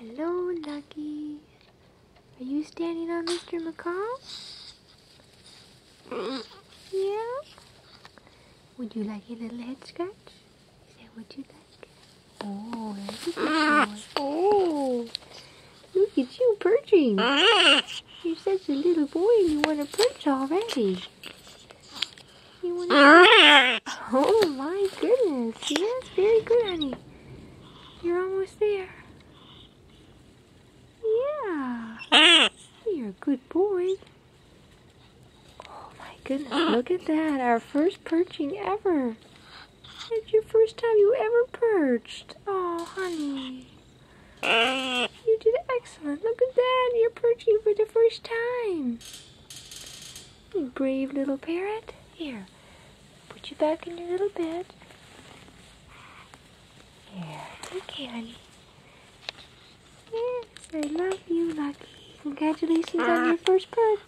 Hello, Lucky. Are you standing on Mr. Macaw? Yeah? Would you like a little head scratch? Is that what you like? Oh, that's a good boy. Oh, look at you perching. You're such a little boy and you want to perch already. You want to... Oh my goodness. Yes, very good, honey. You're almost there. Yeah. You're a good boy. Oh my goodness, look at that. Our first perching ever. It's your first time you ever perched. Oh, honey. You did excellent. Look at that. You're perching for the first time. You brave little parrot. Here, put you back in your little bed. Here. Okay, honey. Yes, I love you, Lucky. Congratulations on your first perch.